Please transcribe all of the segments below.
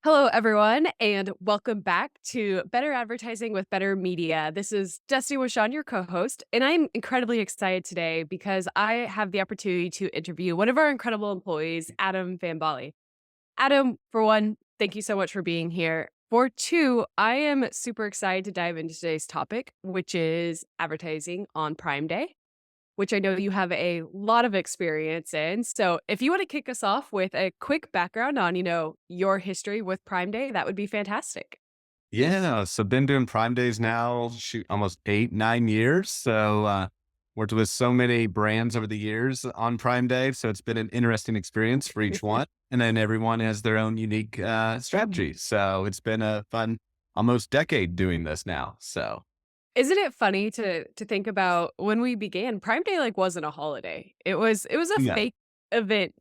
Hello, everyone, and welcome back to Better Advertising with Better Media. This is Destiny Washawn, your co host, and I'm incredibly excited today because I have the opportunity to interview one of our incredible employees, Adam Van Bali. Adam, for one, thank you so much for being here. For two, I am super excited to dive into today's topic, which is advertising on Prime Day, which I know you have a lot of experience in. So if you want to kick us off with a quick background on, your history with Prime Day, that would be fantastic. Yeah, so been doing Prime Days now, shoot, almost 8, 9 years. Worked with so many brands over the years on Prime Day. So it's been an interesting experience for each one. And then everyone has their own unique strategy. So it's been a fun almost decade doing this now. So Isn't it funny to think about when we began, Prime Day like wasn't a holiday. It was a yeah, fake event.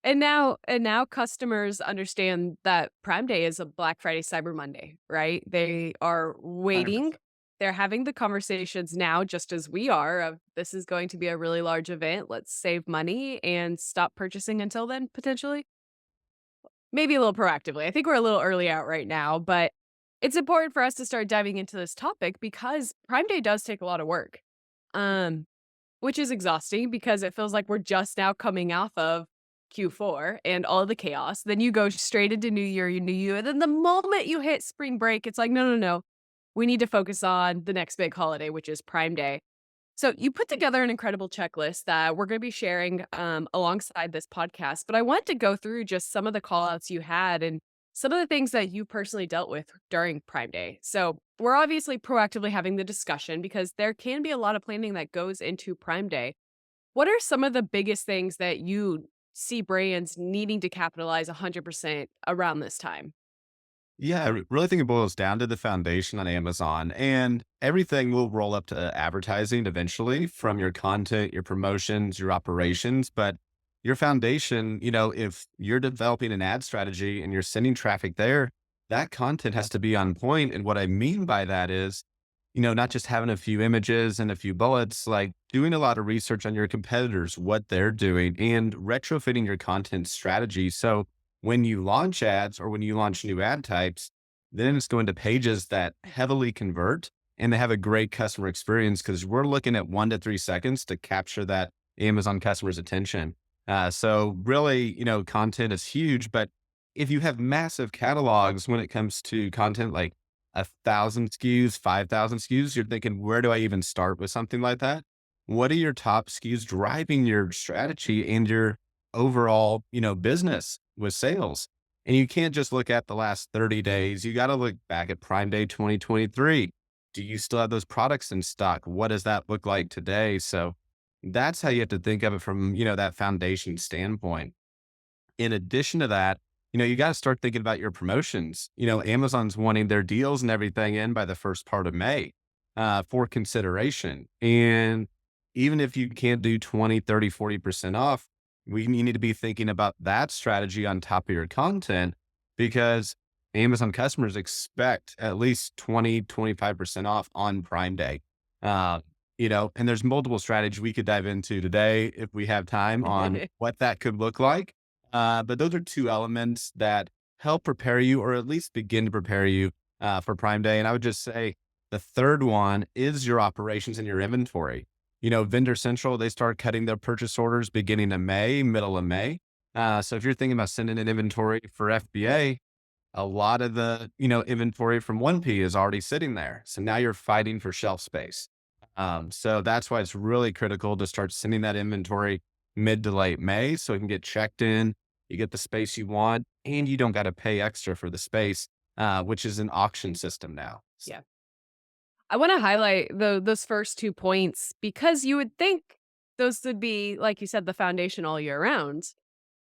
And now customers understand that Prime Day is a Black Friday, Cyber Monday, right? They are waiting. 100%. They're having the conversations now just as we are of this is going to be a really large event. Let's save money and stop purchasing until then, potentially. Maybe a little proactively. I think we're a little early out right now, but it's important for us to start diving into this topic because Prime Day does take a lot of work. Um, which is exhausting because it feels like we're just now coming off of Q4 and all the chaos. Then you go straight into New You, and then the moment you hit spring break, it's like, no, no, no. We need to focus on the next big holiday, which is Prime Day. So you put together an incredible checklist that we're going to be sharing alongside this podcast. But I want to go through just some of the call outs you had and some of the things that you personally dealt with during Prime Day. So we're obviously proactively having the discussion because there can be a lot of planning that goes into Prime Day. What are some of the biggest things that you see brands needing to capitalize 100% around this time? Yeah, I really think it boils down to the foundation on Amazon, and everything will roll up to advertising eventually from your content, your promotions, your operations. But your foundation, if you're developing an ad strategy and you're sending traffic there, that content has to be on point. And what I mean by that is, not just having a few images and a few bullets, like doing a lot of research on your competitors, what they're doing, and retrofitting your content strategy. So when you launch ads or when you launch new ad types, then it's going to pages that heavily convert and they have a great customer experience because we're looking at 1 to 3 seconds to capture that Amazon customer's attention. So really, content is huge, but if you have massive catalogs when it comes to content, like 1,000 SKUs, 5,000 SKUs, you're thinking, where do I even start with something like that? What are your top SKUs driving your strategy and your overall, business with sales? And you can't just look at the last 30 days. You got to look back at Prime Day 2023. Do you still have those products in stock? What does that look like today? So that's how you have to think of it from, that foundation standpoint. In addition to that, you got to start thinking about your promotions. Amazon's wanting their deals and everything in by the first part of May for consideration. And even if you can't do 20, 30, 40% off, you need to be thinking about that strategy on top of your content because Amazon customers expect at least 20, 25% off on Prime Day. Uh, and there's multiple strategies we could dive into today if we have time on what that could look like, but those are two elements that help prepare you or at least begin to prepare you for Prime Day. And I would just say the third one is your operations and your inventory. Vendor Central, they start cutting their purchase orders beginning of May, middle of May. So if you're thinking about sending an inventory for FBA, a lot of the, inventory from 1P is already sitting there. So now you're fighting for shelf space. So that's why it's really critical to start sending that inventory mid to late May so it can get checked in. You get the space you want, and you don't got to pay extra for the space, which is an auction system now. Yeah. I want to highlight those first 2 points because you would think those would be, like you said, the foundation all year round.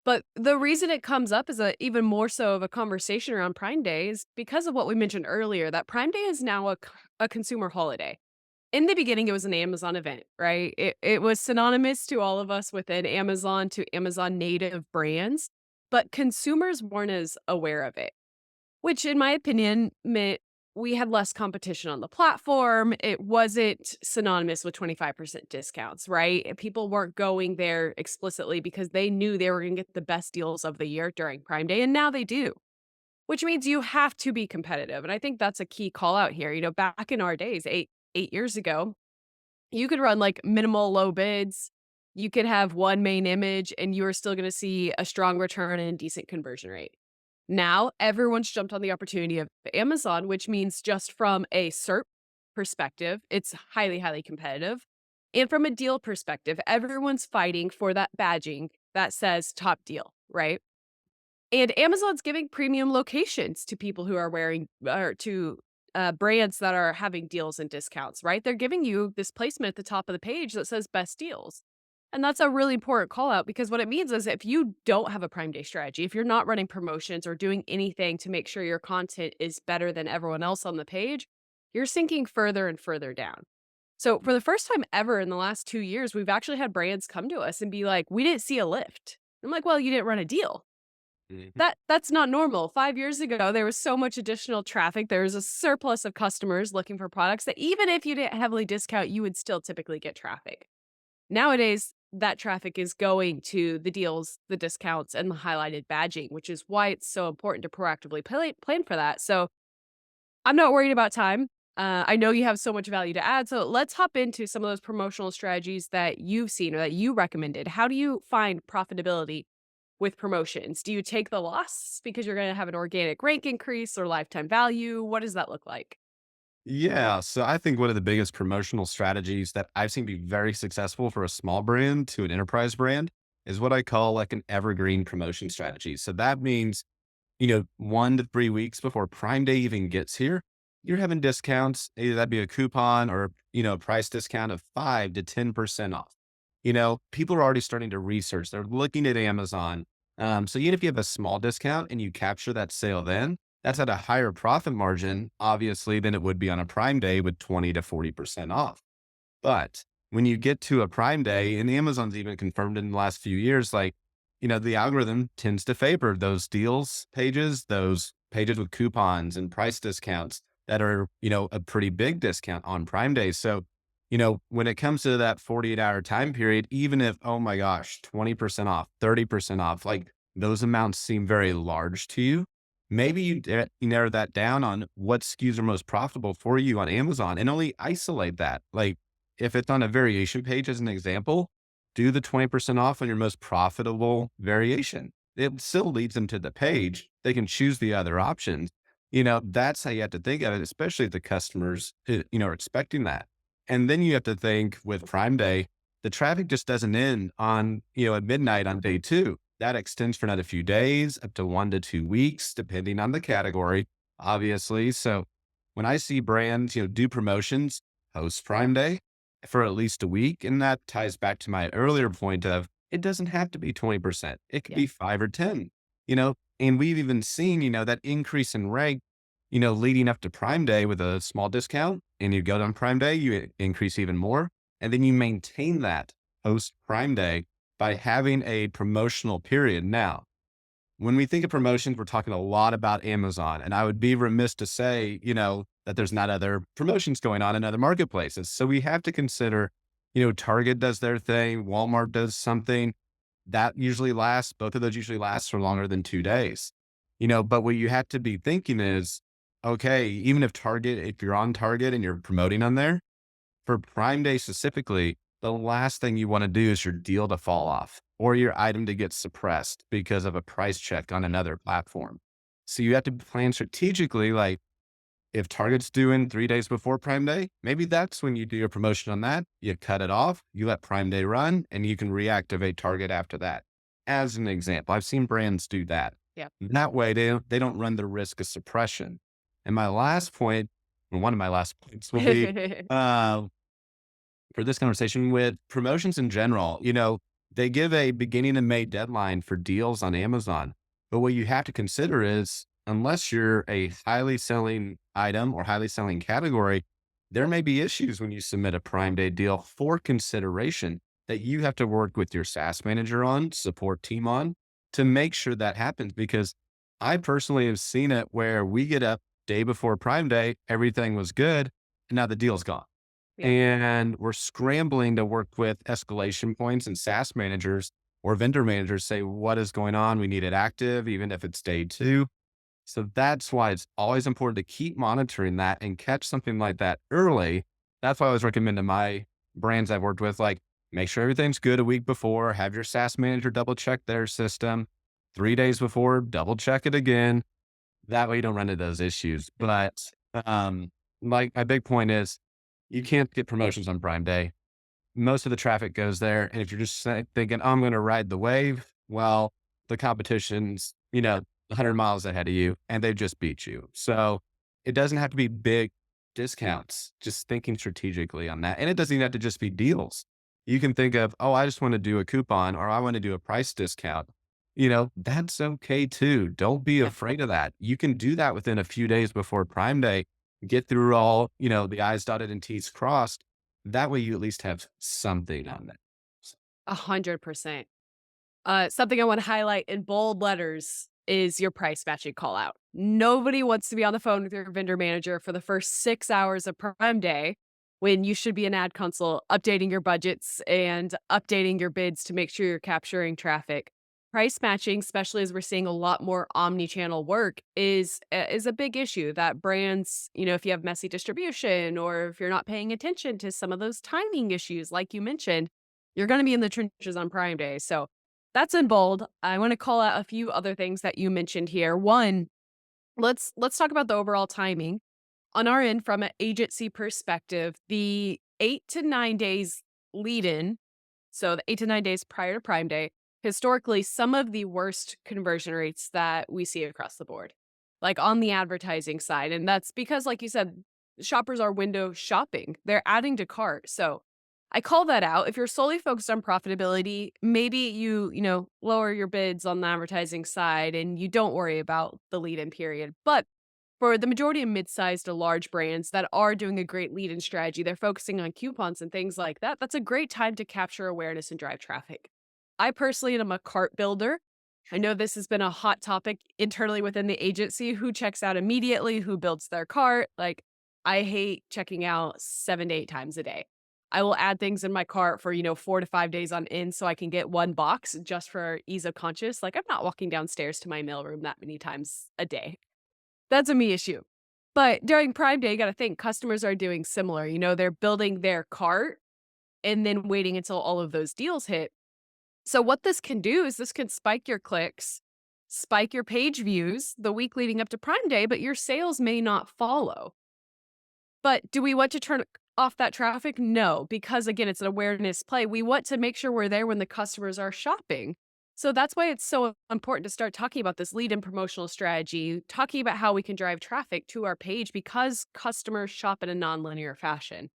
But the reason it comes up as a even more so of a conversation around Prime Day is because of what we mentioned earlier, that Prime Day is now a consumer holiday. In the beginning, it was an Amazon event, right? It was synonymous to all of us within Amazon, to Amazon native brands, but consumers weren't as aware of it, which in my opinion meant we had less competition on the platform. It wasn't synonymous with 25% discounts, right? People weren't going there explicitly because they knew they were going to get the best deals of the year during Prime Day, and now they do. Which means you have to be competitive, and I think that's a key call out here. Back in our days, 8 years ago, you could run, like, minimal low bids, you could have one main image, and you are still gonna see a strong return and a decent conversion rate. Now, everyone's jumped on the opportunity of Amazon, which means just from a SERP perspective, it's highly, highly competitive, and from a deal perspective, everyone's fighting for that badging that says "top deal," right? And Amazon's giving premium locations to people who are wearing or to, brands that are having deals and discounts, right? They're giving you this placement at the top of the page that says "best deals." And that's a really important call out because what it means is if you don't have a Prime Day strategy, if you're not running promotions or doing anything to make sure your content is better than everyone else on the page, you're sinking further and further down. So for the first time ever in the last 2 years, we've actually had brands come to us and be like, "We didn't see a lift." I'm like, "Well, you didn't run a deal." Mhm. That's not normal. 5 years ago, there was so much additional traffic, there was a surplus of customers looking for products that even if you didn't heavily discount, you would still typically get traffic. Nowadays, that traffic is going to the deals, the discounts, and the highlighted badging, which is why it's so important to proactively plan for that. So, I'm not worried about time. I know you have so much value to add, so let's hop into some of those promotional strategies that you've seen or that you recommended. How do you find profitability with promotions? Do you take the loss because you're gonna have an organic rank increase or lifetime value? What does that look like? Yeah. So I think one of the biggest promotional strategies that I've seen be very successful for a small brand to an enterprise brand is what I call like an evergreen promotion strategy. So that means 1 to 3 weeks before Prime Day even gets here, you're having discounts. Either that'd be a coupon or, a price discount of 5 to 10% off. People are already starting to research. They're looking at Amazon. So even if you have a small discount and you capture that sale then, that's at a higher profit margin, obviously, than it would be on a Prime Day with 20 to 40% off. But when you get to a Prime Day, and Amazon's even confirmed in the last few years, like, the algorithm tends to favor those deals pages, those pages with coupons and price discounts that are, a pretty big discount on Prime Day. So, when it comes to that 48-hour time period, even if, oh my gosh, 20% off, 30% off, like those amounts seem very large to you, maybe you narrow that down on what SKUs are most profitable for you on Amazon and only isolate that. Like, if it's on a variation page as an example, do the 20% off on your most profitable variation. It still leads them to the page. They can choose the other options. That's how you have to think of it, especially if the customers, are expecting that. And then you have to think with Prime Day, the traffic just doesn't end on, at midnight on day two. That extends for another few days, up to 1 to 2 weeks, depending on the category, obviously. So when I see brands, do promotions post Prime Day, for at least a week. And that ties back to my earlier point of it doesn't have to be 20%. It could Yeah. be 5 or 10, and we've even seen, that increase in rank, leading up to Prime Day with a small discount and you go on Prime Day, you increase even more. And then you maintain that post Prime Day by having a promotional period. Now, when we think of promotions, we're talking a lot about Amazon. And I would be remiss to say, that there's not other promotions going on in other marketplaces. So we have to consider, Target does their thing, Walmart does something that usually lasts, both of those usually last for longer than 2 days. But what you have to be thinking is, okay, even if you're on Target and you're promoting on there, for Prime Day specifically, the last thing you want to do is your deal to fall off or your item to get suppressed because of a price check on another platform. So you have to plan strategically, like if Target's doing 3 days before Prime Day, maybe that's when you do your promotion on that. You cut it off, you let Prime Day run, and you can reactivate Target after that. As an example, I've seen brands do that. Yeah. That way they don't run the risk of suppression. And my last point, or one of my last points will be, uh, for this conversation with promotions in general, they give a beginning of May deadline for deals on Amazon. But what you have to consider is unless you're a highly selling item or highly selling category, there may be issues when you submit a Prime Day deal for consideration that you have to work with your SaaS manager on, support team on to make sure that happens. Because I personally have seen it where we get day before Prime Day, everything was good, and now the deal's gone. Yeah. And we're scrambling to work with escalation points and SaaS managers or vendor managers say, what is going on? We need it active, even if it's day two. So that's why it's always important to keep monitoring that and catch something like that early. That's why I always recommend to my brands I've worked with, like, make sure everything's good a week before, have your SaaS manager double check their system 3 days before, double check it again. That way you don't run into those issues. But um, my big point is you can't get promotions on Prime Day. Most of the traffic goes there. And if you're just thinking, oh, I'm going to ride the wave, well, the competition's, 100 miles ahead of you and they just beat you. So it doesn't have to be big discounts, just thinking strategically on that. And it doesn't even have to just be deals. You can think of, oh, I just want to do a coupon or I want to do a price discount. That's okay too. Don't be Yeah. afraid of that. You can do that within a few days before Prime Day, get through all, the I's dotted and T's crossed. That way you at least have something on that. 100%. Something I want to highlight in bold letters is your price matching call out. Nobody wants to be on the phone with your vendor manager for the first 6 hours of Prime Day when you should be in ad console updating your budgets and updating your bids to make sure you're capturing traffic. Price matching, especially as we're seeing a lot more omni-channel work, is a big issue that brands, if you have messy distribution or if you're not paying attention to some of those timing issues, like you mentioned, you're going to be in the trenches on Prime Day. So that's in bold. I want to call out a few other things that you mentioned here. One, let's talk about the overall timing. On our end, from an agency perspective, the 8 to 9 days lead in, so the 8 to 9 days prior to Prime Day, historically, some of the worst conversion rates that we see across the board, like on the advertising side. And that's because, like you said, shoppers are window shopping, they're adding to cart. So I call that out. If you're solely focused on profitability, maybe you lower your bids on the advertising side and you don't worry about the lead in period. But for the majority of mid-sized to large brands that are doing a great lead-in strategy, they're focusing on coupons and things like that. That's a great time to capture awareness and drive traffic. I personally am a cart builder. I know this has been a hot topic internally within the agency. Who checks out immediately? Who builds their cart? Like, I hate checking out 7 to 8 times a day. I will add things in my cart for, 4 to 5 days on end so I can get one box just for ease of conscious. Like, I'm not walking downstairs to my mailroom that many times a day. That's a me issue. But during Prime Day, you gotta think customers are doing similar. They're building their cart and then waiting until all of those deals hit. So what this can do is this can spike your clicks, spike your page views the week leading up to Prime Day, but your sales may not follow. But do we want to turn off that traffic? No, because again, it's an awareness play. We want to make sure we're there when the customers are shopping. So that's why it's so important to start talking about this lead and promotional strategy, talking about how we can drive traffic to our page because customers shop in a nonlinear fashion.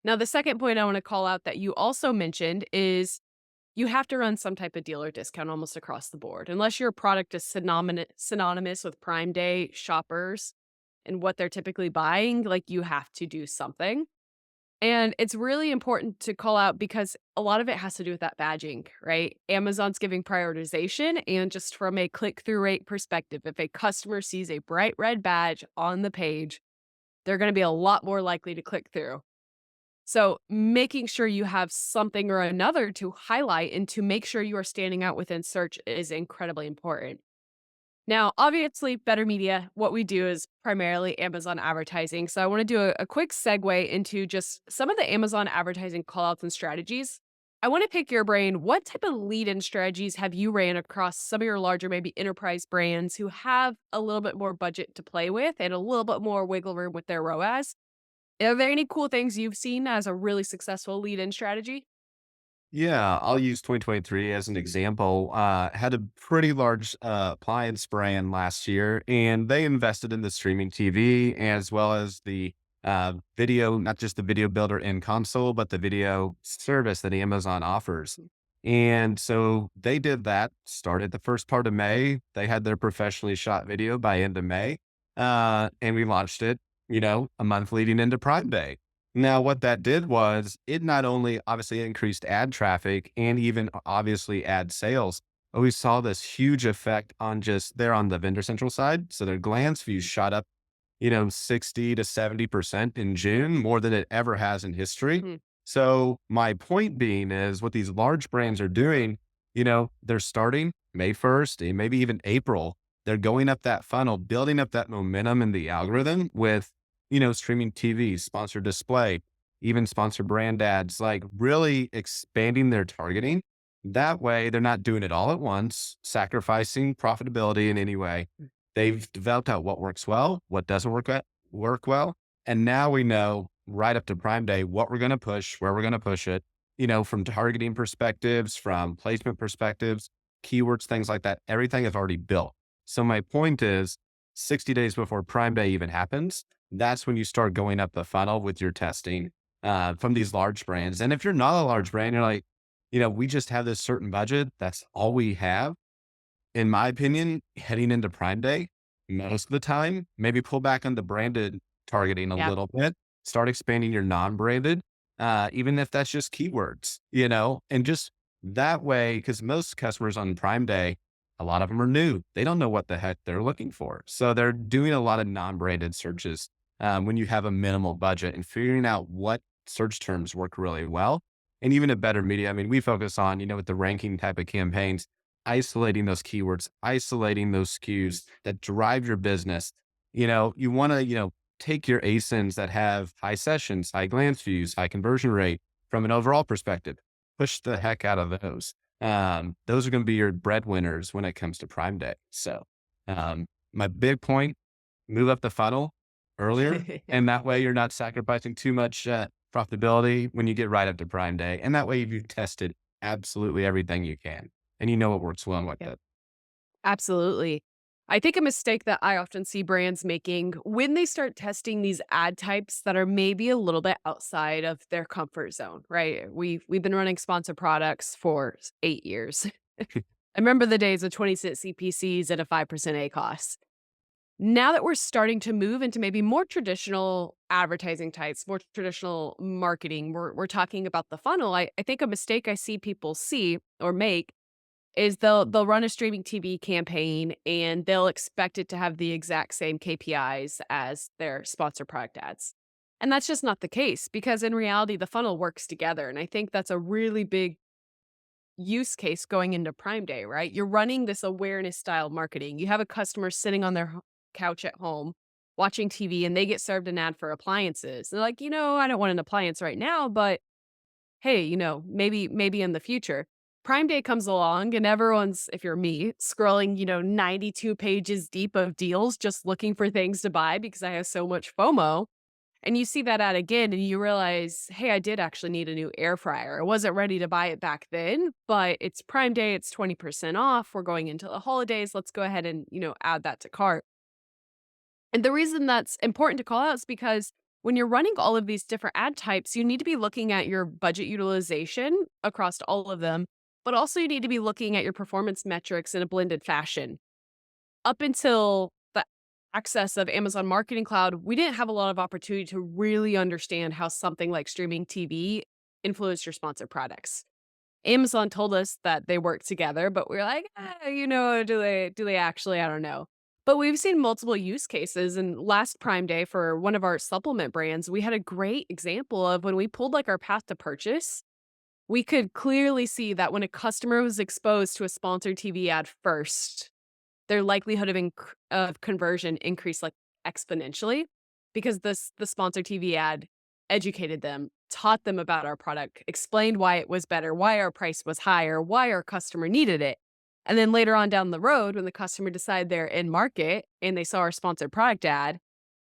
Now, the second point I want to call out that you also mentioned is you have to run some type of deal or discount almost across the board. Unless your product is synonymous with Prime Day shoppers and what they're typically buying, like you have to do something. And it's really important to call out because a lot of it has to do with that badging, right? Amazon's giving prioritization. And just from a click through rate perspective, if a customer sees a bright red badge on the page, they're going to be a lot more likely to click through. So making sure you have something or another to highlight and to make sure you are standing out within search is incredibly important. Now, obviously, Better Media, what we do is primarily Amazon advertising. So I want to do a quick segue into just some of the Amazon advertising callouts and strategies. I want to pick your brain. What type of lead in strategies have you ran across some of your larger, maybe enterprise brands who have a little bit more budget to play with and a little bit more wiggle room with their ROAS? Are there any cool things you've seen as a really successful lead in strategy? Yeah, I'll use 2023 as an example. Had a pretty large appliance brand last year, and they invested in the streaming TV as well as the video, not just the video builder in console, but the video service that Amazon offers. And so they did that, started the first part of May. They had their professionally shot video by end of May, and we launched it, a month leading into Prime Day. Now, what that did was it not only obviously increased ad traffic and even obviously ad sales, but we saw this huge effect on just they're on the vendor central side. So their glance views shot up 60 to 70% in June, more than it ever has in history. Mhm. So my point being is what these large brands are doing, they're starting May 1st and maybe even April. They're going up that funnel, building up that momentum in the algorithm with, streaming TV, sponsored display, even sponsored brand ads, like really expanding their targeting. That way they're not doing it all at once, sacrificing profitability in any way. They've developed out what works well, what doesn't work well. And now we know right up to Prime Day what we're going to push, where we're going to push it, from targeting perspectives, from placement perspectives, keywords, things like that. Everything is already built. So my point is 60 days before Prime Day even happens, that's when you start going up the funnel with your testing from these large brands. And if you're not a large brand, you're like, we just have this certain budget. That's all we have, in my opinion, heading into Prime Day, most of the time, maybe pull back on the branded targeting a Yeah. little bit, start expanding your non-branded, even if that's just keywords, and just that way, because most customers on Prime Day, a lot of them are new. They don't know what the heck they're looking for. So they're doing a lot of non-branded searches when you have a minimal budget and figuring out what search terms work really well. And even a better media. I mean, we focus on, with the ranking type of campaigns, isolating those keywords, isolating those SKUs that drive your business. You want to, take your ASINs that have high sessions, high glance views, high conversion rate from an overall perspective, push the heck out of those. Those are going to be your breadwinners when it comes to Prime Day. So, my big point, move up the funnel earlier. And that way you're not sacrificing too much profitability when you get right up to Prime Day. And that way you've tested absolutely everything you can and you know what works well and what Yep. doesn't. Absolutely. I think a mistake that I often see brands making when they start testing these ad types that are maybe a little bit outside of their comfort zone, right? We've been running sponsor products for 8 years. I remember the days of 20-cent CPCs and a 5% ACOS. Now that we're starting to move into maybe more traditional advertising types, more traditional marketing, we're talking about the funnel. I think a mistake I see people see or make is they'll run a streaming TV campaign and they'll expect it to have the exact same KPIs as their sponsor product ads. And that's just not the case because in reality the funnel works together, and I think that's a really big use case going into Prime Day, right? You're running this awareness style marketing. You have a customer sitting on their couch at home watching TV and they get served an ad for appliances. They're like, I don't want an appliance right now, but hey, maybe in the future. Prime Day comes along and everyone's, if you're me, scrolling, 92 pages deep of deals just looking for things to buy because I have so much FOMO. And you see that ad again and you realize, hey, I did actually need a new air fryer. I wasn't ready to buy it back then, but it's Prime Day, it's 20% off. We're going into the holidays. Let's go ahead and, add that to cart. And the reason that's important to call out is because when you're running all of these different ad types, you need to be looking at your budget utilization across all of them, but also you need to be looking at your performance metrics in a blended fashion. Up until the access of Amazon Marketing Cloud, we didn't have a lot of opportunity to really understand how something like streaming TV influenced your sponsored products. Amazon told us that they work together, but we're like, do they actually? I don't know. But we've seen multiple use cases. And last Prime Day for one of our supplement brands, we had a great example of when we pulled like our path to purchase, we could clearly see that when a customer was exposed to a sponsored TV ad first, their likelihood of conversion increased, like, exponentially because the sponsored TV ad educated them, taught them about our product, explained why it was better, why our price was higher, why our customer needed it. And then later on down the road, when the customer decided they're in market and they saw our sponsored product ad,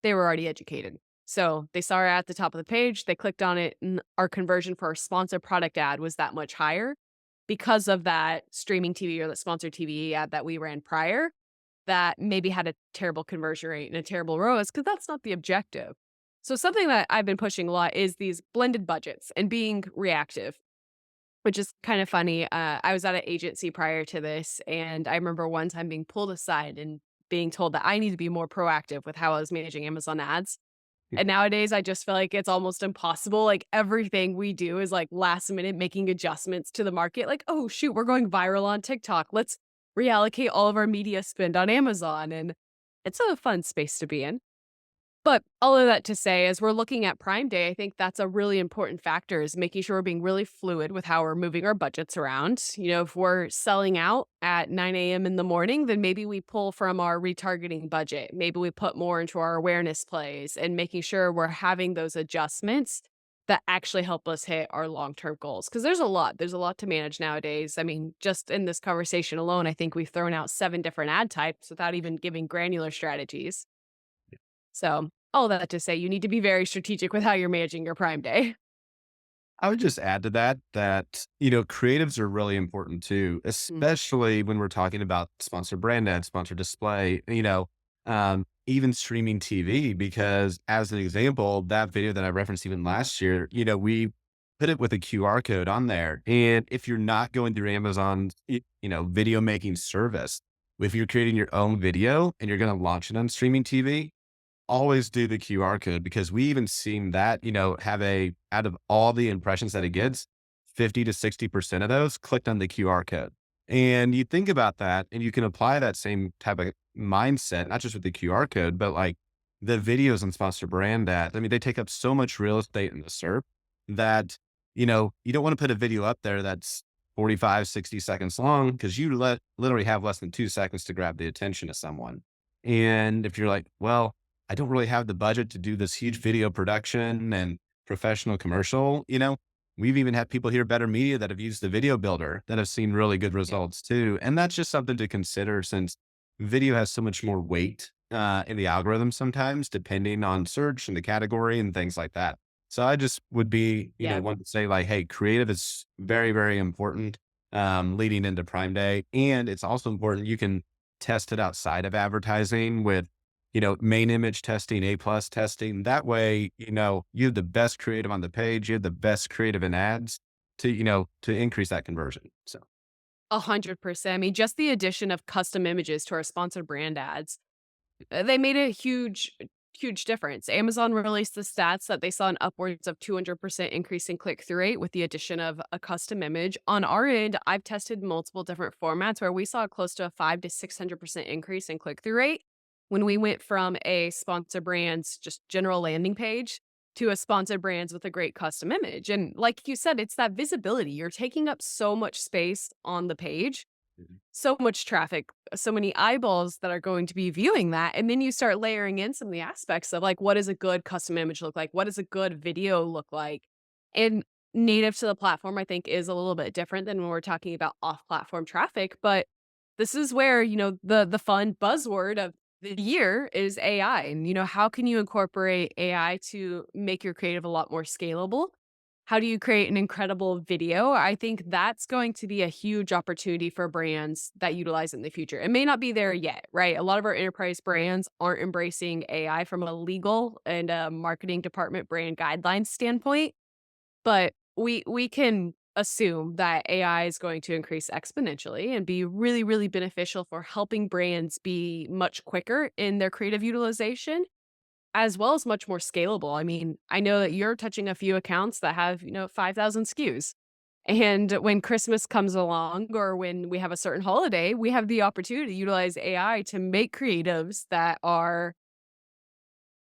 they were already educated. So they saw it at the top of the page, they clicked on it, and our conversion for our sponsored product ad was that much higher because of that streaming TV or the sponsored TV ad that we ran prior that maybe had a terrible conversion rate and a terrible ROAS because that's not the objective. So something that I've been pushing a lot is these blended budgets and being reactive, which is kind of funny. I was at an agency prior to this, and I remember one time being pulled aside and being told that I need to be more proactive with how I was managing Amazon ads. And nowadays, I just feel like it's almost impossible. Like everything we do is like last minute making adjustments to the market. Like, oh, shoot, we're going viral on TikTok. Let's reallocate all of our media spend on Amazon. And it's a fun space to be in. But all of that to say, as we're looking at Prime Day, I think that's a really important factor is making sure we're being really fluid with how we're moving our budgets around. If we're selling out at 9 a.m. in the morning, then maybe we pull from our retargeting budget. Maybe we put more into our awareness plays and making sure we're having those adjustments that actually help us hit our long-term goals. Because there's a lot to manage nowadays. I mean, just in this conversation alone, I think we've thrown out 7 different ad types without even giving granular strategies. So, all that to say, you need to be very strategic with how you're managing your Prime Day. I would just add to that, creatives are really important too, Mm, especially when we're talking about sponsored brand ads, sponsored display, even streaming TV, because as an example, that video that I referenced even last year, we put it with a QR code on there. And if you're not going through Amazon's video making service, if you're creating your own video and you're going to launch it on streaming TV, always do the QR code because we even seen that, have out of all the impressions that it gets, 50 to 60% of those clicked on the QR code. And you think about that and you can apply that same type of mindset, not just with the QR code, but like the videos on sponsored brand ads. I mean, they take up so much real estate in the SERP that, you don't want to put a video up there that's 45, 60 seconds long because literally have less than 2 seconds to grab the attention of someone. And if you're like, well, I don't really have the budget to do this huge video production and professional commercial, we've even had people here at Better Media that have used the video builder that have seen really good yeah. results too. And that's just something to consider since video has so much more weight in the algorithm sometimes, depending on search and the category and things like that. So I just would Yeah. want to say like, hey, creative is very, very important leading into Prime Day. And it's also important you can test it outside of advertising with main image testing, A+ testing. That way, you have the best creative on the page, you have the best creative in ads to increase that conversion. So 100%. I mean, just the addition of custom images to our sponsored brand ads, they made a huge difference. Amazon released the stats that they saw an upwards of 200% increase in click-through rate with the addition of a custom image. On our end, I've tested multiple different formats where we saw close to a 5 to 600% increase in click-through rate when we went from a sponsored brands just general landing page to a sponsored brands with a great custom image. And like you said, it's that visibility. You're taking up so much space on the page, Mhm. so much traffic, so many eyeballs that are going to be viewing that, and then you start layering in some of the aspects of, like, what does a good custom image look like? What does a good video look like? And native to the platform, I think, is a little bit different than when we're talking about off-platform traffic, but this is where, the fun buzzword of the year is AI, and, how can you incorporate AI to make your creative a lot more scalable? How do you create an incredible video? I think that's going to be a huge opportunity for brands that utilize it in the future. It may not be there yet, right? A lot of our enterprise brands aren't embracing AI from a legal and a marketing department brand guidelines standpoint, but we can assume that AI is going to increase exponentially and be really, really beneficial for helping brands be much quicker in their creative utilization as well as much more scalable. I mean, I know that you're touching a few accounts that have, 5,000 SKUs. And when Christmas comes along or when we have a certain holiday, we have the opportunity to utilize AI to make creatives that are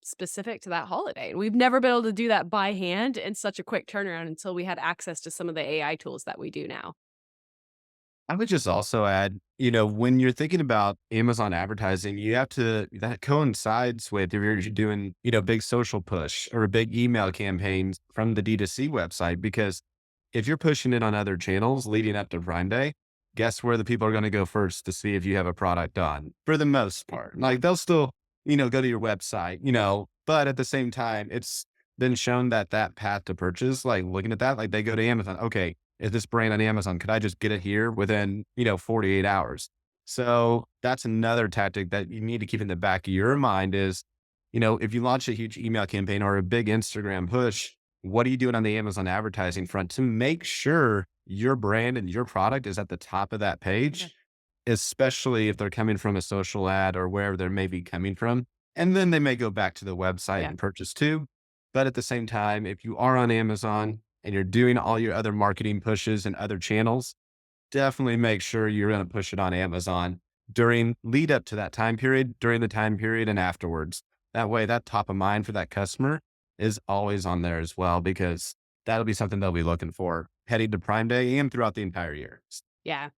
specific to that holiday. We've never been able to do that by hand in such a quick turnaround until we had access to some of the AI tools that we do now. I would just also add, when you're thinking about Amazon advertising, that coincides with if you're doing, big social push or a big email campaign from the D2C website, because if you're pushing it on other channels leading up to Prime Day, guess where the people are going to go first to see if you have a product on for the most part. Like they'll still, go to your website, but at the same time, it's been shown that that path to purchase, like looking at that, like they go to Amazon. Okay, is this brand on Amazon? Could I just get it here within 48 hours? So that's another tactic that you need to keep in the back of your mind is, if you launch a huge email campaign or a big Instagram push, what are you doing on the Amazon advertising front to make sure your brand and your product is at the top of that Okay. page, especially if they're coming from a social ad or wherever they may be coming from. And then they may go back to the website Yeah. and purchase too. But at the same time, if you are on Amazon and you're doing all your other marketing pushes and other channels, definitely make sure you're going to push it on Amazon during lead up to that time period, during the time period and afterwards. That way, that top of mind for that customer is always on there as well, because that'll be something they'll be looking for heading to Prime Day and throughout the entire year. Yeah.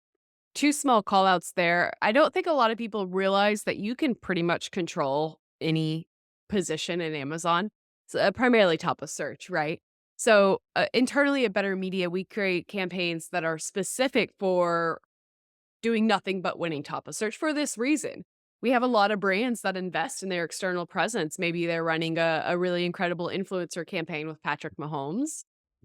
Two small call outs there. I don't think a lot of people realize that you can pretty much control any position in Amazon, primarily top of search, right? So, internally at Better Media, we create campaigns that are specific for doing nothing but winning top of search for this reason. We have a lot of brands that invest in their external presence. Maybe they're running a really incredible influencer campaign with Patrick Mahomes,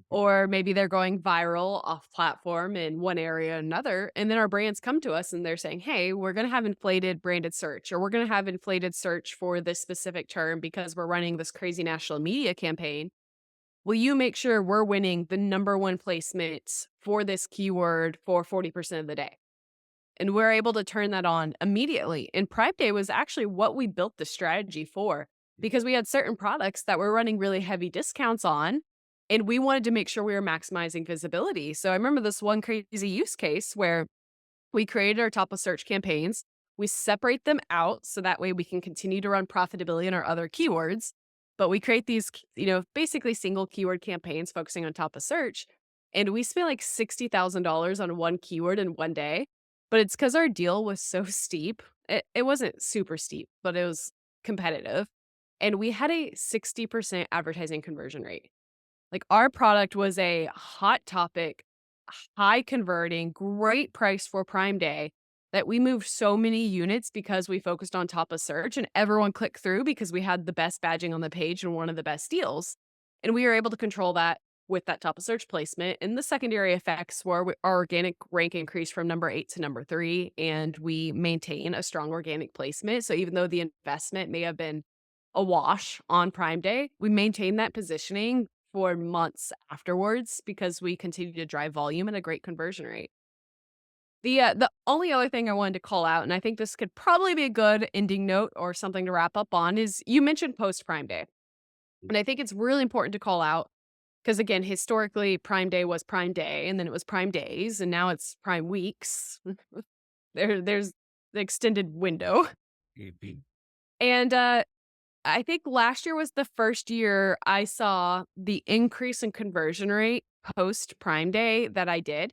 or maybe they're going viral off platform in one area or another. And then our brands come to us and they're saying, hey, we're going to have inflated branded search, or we're going to have inflated search for this specific term because we're running this crazy national media campaign. Will you make sure we're winning the number one placement for this keyword for 40% of the day? And we're able to turn that on immediately. And Prime Day was actually what we built the strategy for, because we had certain products that were running really heavy discounts on, and we wanted to make sure we were maximizing visibility. So I remember this one crazy use case where we created our top of search campaigns. We separate them out so that way we can continue to run profitability in our other keywords. But we create these, basically single keyword campaigns focusing on top of search. And we spent like $60,000 on one keyword in one day. But it's because our deal was so steep. It wasn't super steep, but it was competitive. And we had a 60% advertising conversion rate. Like, our product was a hot topic, high converting, great price for Prime Day that we moved so many units because we focused on top of search and everyone clicked through because we had the best badging on the page and one of the best deals. And we were able to control that with that top of search placement. And the secondary effects were our organic rank increased from number 8 to number 3, and we maintain a strong organic placement. So even though the investment may have been a wash on Prime Day, we maintain that positioning for months afterwards because we continue to drive volume and a great conversion rate. The only other thing I wanted to call out, and I think this could probably be a good ending note or something to wrap up on, is you mentioned post Prime Day. And I think it's really important to call out because, again, historically, Prime Day was Prime Day, and then it was Prime Days, and now it's Prime Weeks. There's the extended window. Mhm. And I think last year was the first year I saw the increase in conversion rate post Prime Day that I did.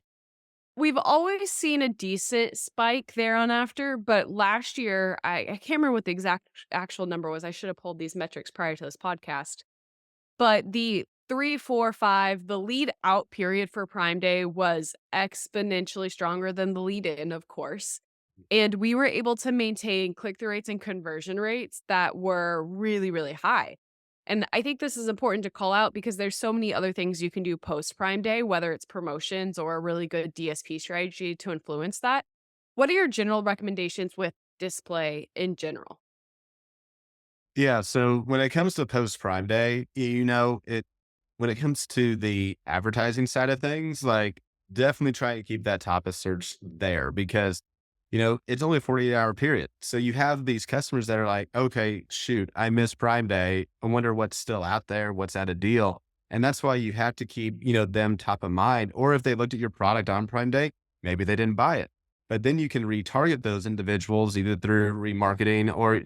We've always seen a decent spike there on after, but last year, I can't remember what the exact actual number was. I should have pulled these metrics prior to this podcast. But the 3, 4, 5, the lead out period for Prime Day was exponentially stronger than the lead in, of course. And we were able to maintain click-through rates and conversion rates that were really, really high. And I think this is important to call out because there's so many other things you can do post Prime Day, whether it's promotions or a really good DSP strategy to influence that. What are your general recommendations with display in general? Yeah, so when it comes to post Prime Day, when it comes to the advertising side of things, like, definitely try to keep that top of search there because, it's only a 48-hour period. So you have these customers that are like, okay, shoot, I missed Prime Day. I wonder what's still out there, what's at a deal. And that's why you have to keep, them top of mind. Or if they looked at your product on Prime Day, maybe they didn't buy it. But then you can retarget those individuals either through remarketing or,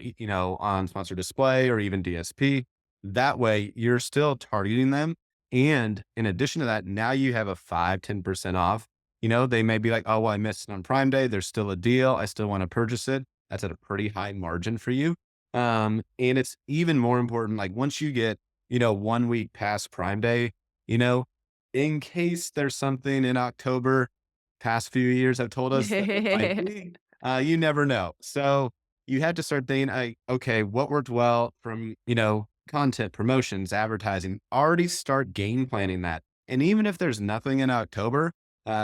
on sponsored display or even DSP. That way you're still targeting them. And in addition to that, now you have a 5-10% off. They may be like, oh, well, I missed it on Prime Day. There's still a deal. I still want to purchase it. That's at a pretty high margin for you. And it's even more important, like once you get, 1 week past Prime Day, you know, in case there's something in October, past few years have told us that it might be, you never know. So you have to start thinking, okay, what worked well from, content, promotions, advertising, already start game planning that. And even if there's nothing in October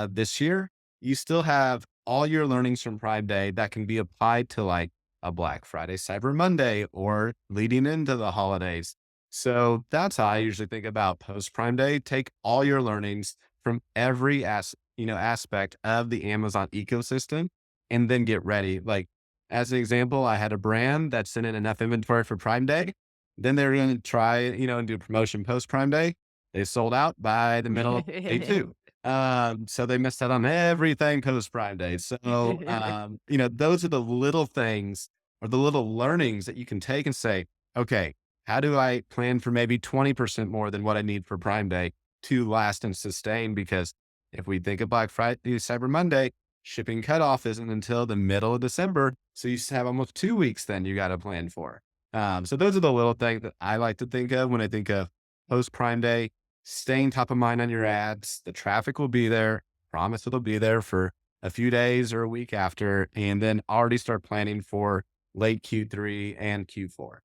this year, you still have all your learnings from Prime Day that can be applied to like a Black Friday, Cyber Monday, or leading into the holidays. So that's how I usually think about post Prime Day. Take all your learnings from every aspect of the Amazon ecosystem and then get ready. Like, as an example, I had a brand that sent in enough inventory for Prime Day. Then they're going to try, and do promotion post Prime Day. They sold out by the middle of day two. So they missed out on everything post Prime Day. So, those are the little things or the little learnings that you can take and say, okay, how do I plan for maybe 20% more than what I need for Prime Day to last and sustain? Because if we think of Black Friday, Cyber Monday, shipping cutoff isn't until the middle of December. So you have almost 2 weeks then you got to plan for. So those are the little things that I like to think of when I think of post Prime Day, staying top of mind on your ads. The traffic will be there. Promise it'll be there for a few days or a week after, and then already start planning for late Q3 and Q4.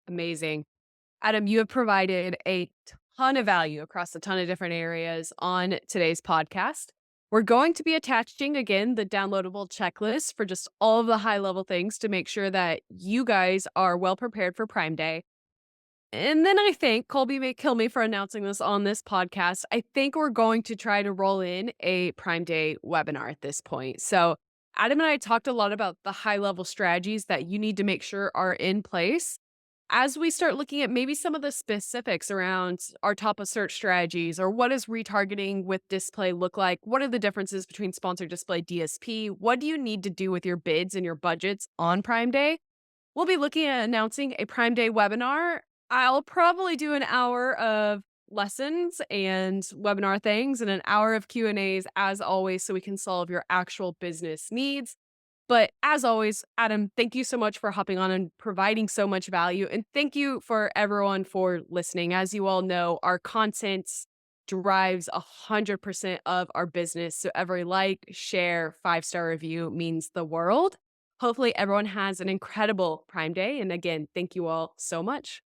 Amazing. Adam, you have provided a ton of value across a ton of different areas on today's podcast. We're going to be attaching again the downloadable checklist for just all of the high level things to make sure that you guys are well prepared for Prime Day. And then I think Colby may kill me for announcing this on this podcast. I think we're going to try to roll in a Prime Day webinar at this point. So, Adam and I talked a lot about the high level strategies that you need to make sure are in place. As we start looking at maybe some of the specifics around our top of search strategies, or what does retargeting with display look like? What are the differences between sponsored display DSP? What do you need to do with your bids and your budgets on Prime Day? We'll be looking at announcing a Prime Day webinar. I'll probably do an hour of lessons and webinar things and an hour of Q&As as always so we can solve your actual business needs. But as always, Adam, thank you so much for hopping on and providing so much value. And thank you for everyone for listening. As you all know, our content drives 100% of our business. So every like, share, 5-star review means the world. Hopefully, everyone has an incredible Prime Day. And again, thank you all so much.